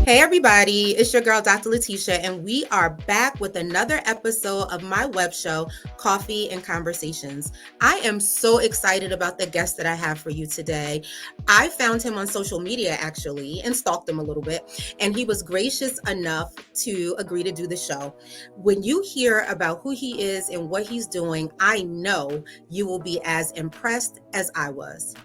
Hey everybody, it's your girl Dr. Latisha, and we are back with another episode of my web show, Coffee and Conversations. I am so excited about the guest that I have for you today. I found him on social media actually and stalked him a little bit, and he was gracious enough to agree to do the show. When you hear about who he is and what he's doing, I know you will be as impressed as I was.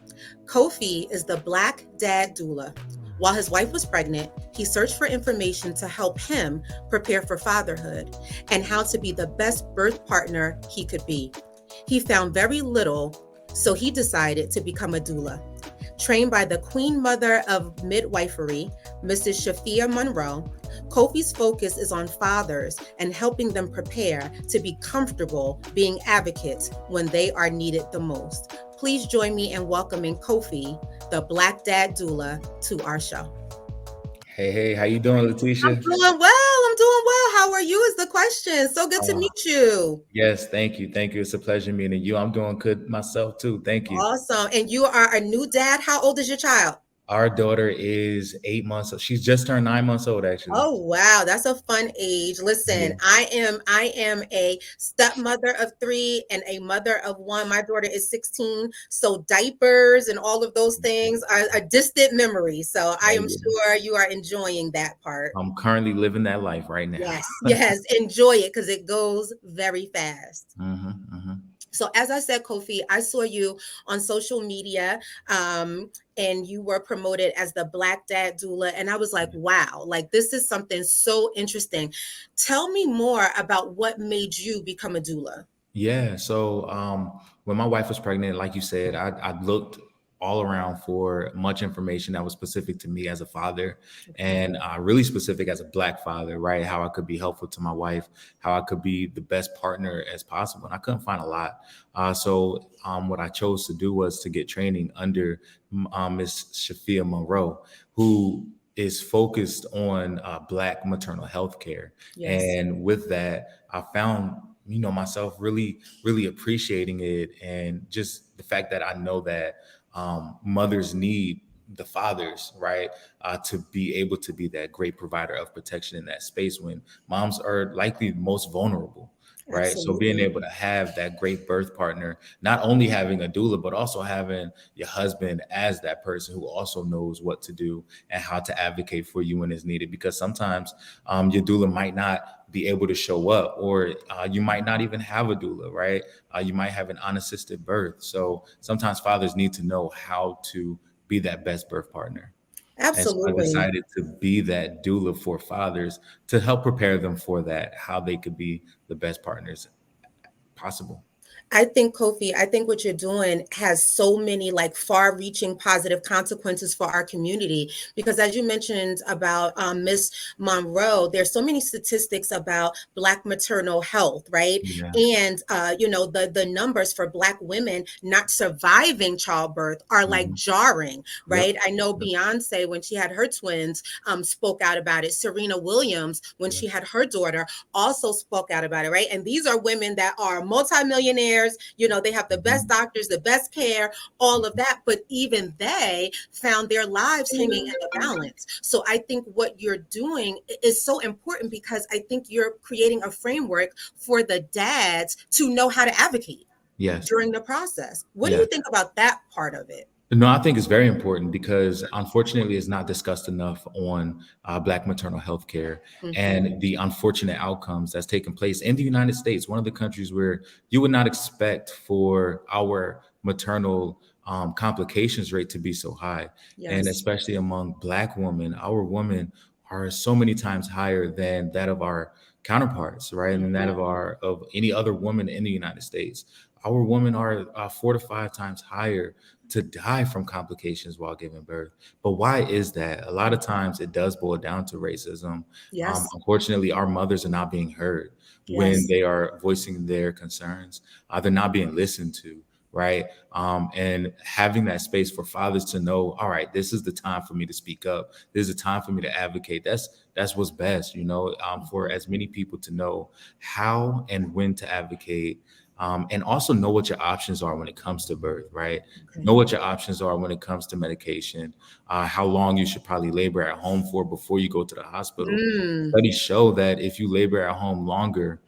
Kofi is the Black Dad Doula. While his wife was pregnant, he searched for information to help him prepare for fatherhood and how to be the best birth partner he could be. He found very little, so he decided to become a doula. Trained by the Queen Mother of Midwifery, Mrs. Shafia Monroe, Kofi's focus is on fathers and helping them prepare to be comfortable being advocates when they are needed the most. Please join me in welcoming Kofi, the Black Dad Doula, to our show. Hey, how you doing, I'm Latisha? doing well. I'm doing well. How are you is the question. So good to Uh, meet you. yes, thank you. It's a pleasure meeting you. I'm doing good myself too. Thank you. Awesome. And you are a new dad. How old is your child? Our daughter is 8 months. She's just turned 9 months old, actually. Oh wow, that's a fun age. Listen, Yeah. I am a stepmother of three and a mother of one. My daughter is 16, so diapers and all of those things are a distant memory. So I Oh am yeah. sure you are enjoying that part. I'm currently living that life right now. Yes, yes, enjoy it because it goes very fast. hmm So as I said, Kofi, I saw you on social media, and you were promoted as the Black Dad Doula, and I was like, wow, like this is something so interesting. Tell me more about what made you become a doula. Yeah. So when my wife was pregnant, like you said, I looked all around for much information that was specific to me as a father Okay. and really specific as a Black father, right? How I could be helpful to my wife, how I could be the best partner as possible. And I couldn't find a lot. So what I chose to do was to get training under Miss Shafia Monroe, who is focused on Black maternal health care. Yes. And with that, I found myself really appreciating it, and just the fact that I know that mothers need the fathers, right, to be able to be that great provider of protection in that space when moms are likely most vulnerable, right? So being Absolutely. able to have that great birth partner, not only having a doula but also having your husband as that person who also knows what to do and how to advocate for you when it's needed, because sometimes your doula might not be able to show up, or you might not even have a doula, right? You might have an unassisted birth. So sometimes fathers need to know how to be that best birth partner. And so I Absolutely. decided to be that doula for fathers to help prepare them for that, how they could be the best partners possible. I think, Kofi, I think what you're doing has so many like far reaching positive consequences for our community. Because as you mentioned about Miss Monroe, there's so many statistics about Black maternal health, right? Yeah. And, the numbers for Black women not surviving childbirth are like Mhm. jarring, Yep. right? I know Yep. Beyonce, when she had her twins, spoke out about it. Serena Williams, when Yeah. she had her daughter, also spoke out about it, right? And these are women that are multimillionaires. They have the best Mhm. doctors, the best care, all of Mhm. that. But even they found their lives hanging in the balance. So I think what you're doing is so important because I think you're creating a framework for the dads to know how to advocate Yes. during the process. What do Yeah. you think about that part of it? No, I think it's very important because unfortunately it's not discussed enough on Black maternal health care Mhm. and the unfortunate outcomes that's taken place in the United States, one of the countries where you would not expect for our maternal complications rate to be so high. And Yes. especially among Black women, our women are so many times higher than that of our counterparts, right? And that Mhm. of any other woman in the United States. Our women are 4 to 5 times higher to die from complications while giving birth. But why is that? A lot of times it does boil down to racism. Yes. Unfortunately, our mothers are not being heard when Yes. they are voicing their concerns. They're not being listened to, right? And having that space for fathers to know, all right, this is the time for me to speak up. This is the time for me to advocate. That's what's best, for Mhm. as many people to know how and when to advocate, and also know what your options are when it comes to birth, right? Okay. Know what your options are when it comes to medication, how long you should probably labor at home for before you go to the hospital. Mm, Studies show that if you labor at home longer,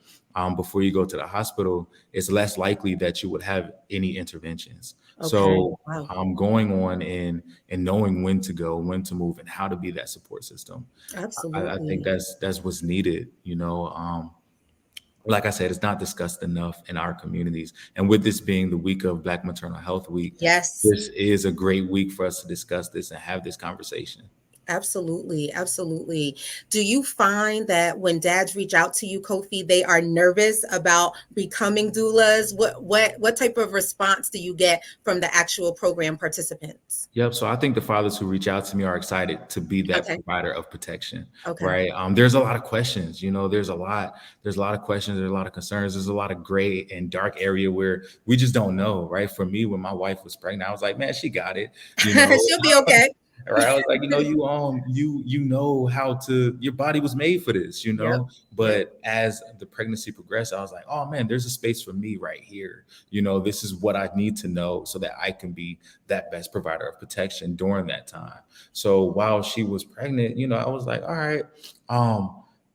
before you go to the hospital, it's less likely that you would have any interventions. okay. So Wow. going on and knowing when to go, when to move, and how to be that support system. I think Absolutely. that's what's needed. Like I said, it's not discussed enough in our communities. And with this being the week of Black Maternal Health Week, Yes. this is a great week for us to discuss this and have this conversation. Absolutely, absolutely. Do you find that when dads reach out to you, Kofi, they are nervous about becoming doulas? What type of response do you get from the actual program participants? Yep. So I think the fathers who reach out to me are excited to be that Okay. provider of protection, Okay. right? There's a lot of questions. There's a lot of questions. There's a lot of concerns. There's a lot of gray and dark area where we just don't know, right? For me, when my wife was pregnant, I was like, man, she got it, you know. She'll be okay. Right. I was like, you know how to your body was made for this, Yep. Yep. But as the pregnancy progressed, I was like, oh man, there's a space for me right here. This is what I need to know so that I can be that best provider of protection during that time. So while she was pregnant, I was like, all right,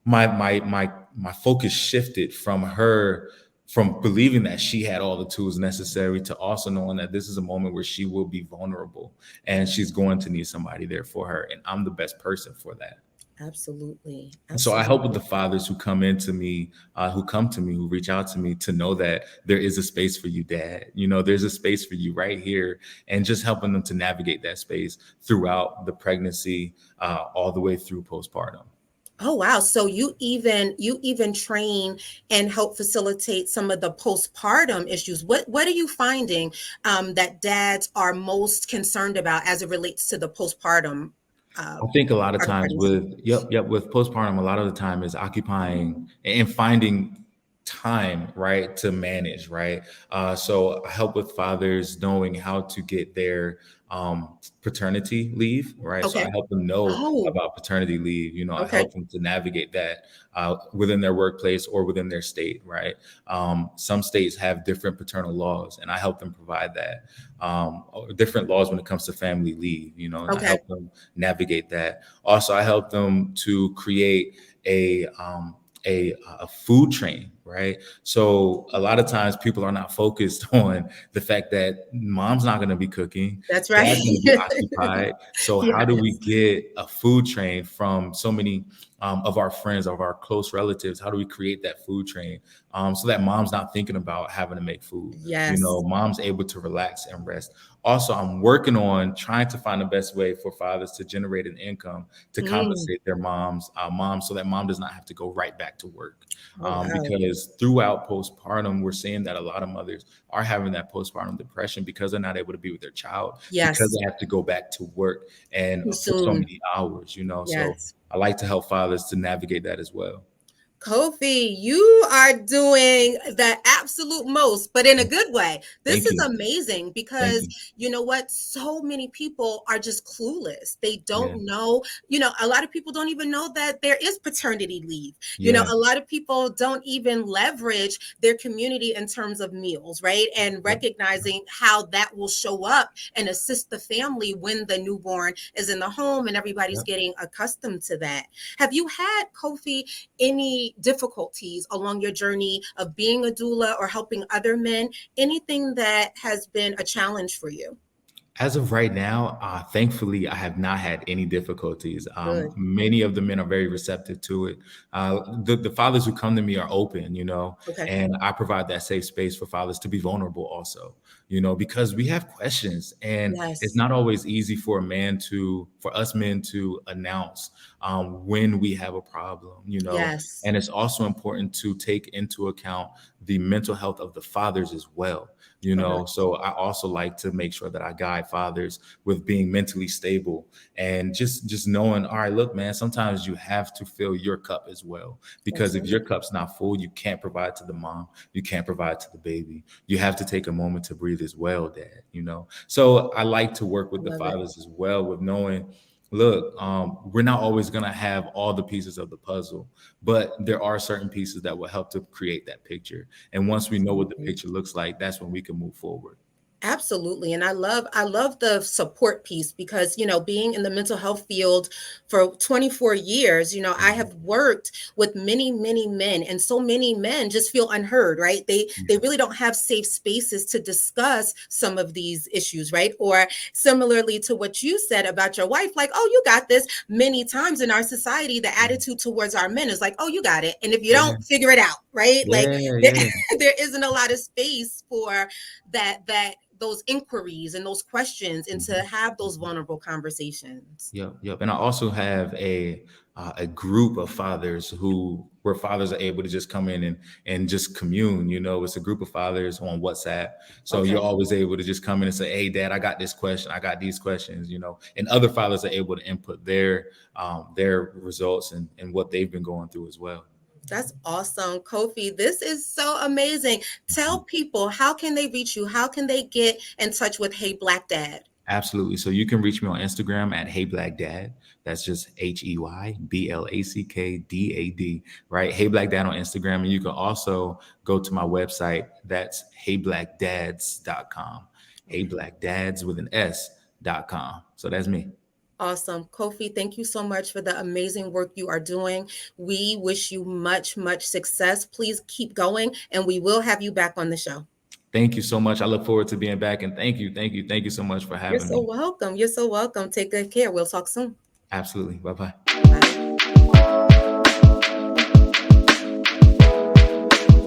my focus shifted from believing that she had all the tools necessary to also knowing that this is a moment where she will be vulnerable and she's going to need somebody there for her. And I'm the best person for that. Absolutely. So I help with the Absolutely. fathers who come into me, who come to me, who reach out to me to know that there is a space for you, dad. There's a space for you right here, and just helping them to navigate that space throughout the pregnancy, all the way through postpartum. Oh wow. So you even train and help facilitate some of the postpartum issues. What are you finding that dads are most concerned about as it relates to the postpartum uh, I think a lot of part of times pregnancy? with postpartum, a lot of the time is occupying and finding time, right, to manage, right. So I help with fathers knowing how to get their paternity leave, right. So I Okay. help them know Oh, about paternity leave. I okay. help them to navigate that within their workplace or within their state, right. Some states have different paternal laws, and I help them provide that, or different laws when it comes to family leave, and I Okay. help them navigate that. Also, I help them to create a food train, right? So a lot of times people are not focused on the fact that mom's not going to be cooking, That's right. dad's going to be occupied. So how do we Yes. get a food train from so many of our friends, of our close relatives? How do we create that food train so that mom's not thinking about having to make food? Yes. Mom's able to relax and rest. Also, I'm working on trying to find the best way for fathers to generate an income to Mm. compensate their moms so that mom does not have to go right back to work. Oh wow. Because throughout postpartum, we're seeing that a lot of mothers are having that postpartum depression because they're not able to be with their child because Yes. they have to go back to work and Too for so soon. many hours. So Yes. I like to help fathers to navigate that as well. Kofi, you are doing the absolute most, but in a good way. This Thank is you. amazing Thank because you. you know what? So many people are just clueless. They Yeah. don't know, a lot of people don't even know that there is paternity leave. Yeah. A lot of people don't even leverage their community in terms of meals, right? And Yep. recognizing how that will show up and assist the family when the newborn is in the home and everybody's Yep. getting accustomed to that. Have you had, Kofi, any difficulties along your journey of being a doula or helping other men? Anything that has been a challenge for you? As of right now, thankfully, I have not had any difficulties. Good. Many of the men are very receptive to it. The fathers who come to me are open, Okay. and I provide that safe space for fathers to be vulnerable also, because we have questions, and it's Yes. not always easy for for us men to announce when we have a problem, Yes. and it's also important to take into account the mental health of the fathers as well. Correct. So I also like to make sure that I guide fathers with being mentally stable and just knowing, all right, look, man, sometimes you have to fill your cup as well, because if your Absolutely. cup's not full, you can't provide to the mom, you can't provide to the baby. You have to take a moment to breathe as well, dad. So I like to work I with the love it. fathers as well, with knowing, Look, we're not always going to have all the pieces of the puzzle, but there are certain pieces that will help to create that picture. And once we know what the Absolutely. picture looks like, that's when we can move forward. Absolutely. And I love the support piece because, being in the mental health field for 24 years, I Mhm. have worked with many, many men, and so many men just feel unheard, right? They Yeah. really don't have safe spaces to discuss some of these issues, right? Or similarly to what you said about your wife, like, "Oh, you got this." Many times in our society, the attitude towards our men is like, "Oh, you got it." And if you Yeah. don't, figure it out, right? Like Yeah. there, Yeah. there isn't a lot of space for that those inquiries and those questions and to Mhm. have those vulnerable conversations. Yep, yep. And I also have a group of fathers where fathers are able to just come in and just commune. It's a group of fathers on WhatsApp, so you're Okay. always able to just come in and say, "Hey, Dad, I got this question. I got these questions." And other fathers are able to input their results and what they've been going through as well. That's awesome, Kofi. This is so amazing. Tell people, how can they reach you? How can they get in touch with Hey Black Dad? Absolutely. So you can reach me on Instagram at Hey Black Dad. That's just HeyBlackDad, right? Hey Black Dad on Instagram. And you can also go to my website. That's HeyBlackDads.com. Hey Okay. Black Dads with an S.com. So that's me. Awesome. Kofi, thank you so much for the amazing work you are doing. We wish you much, much success. Please keep going, and we will have you back on the show. Thank you so much. I look forward to being back. And thank you so much for You're having so me. welcome. You're so welcome. Take good care. We'll talk soon. Absolutely. Bye bye.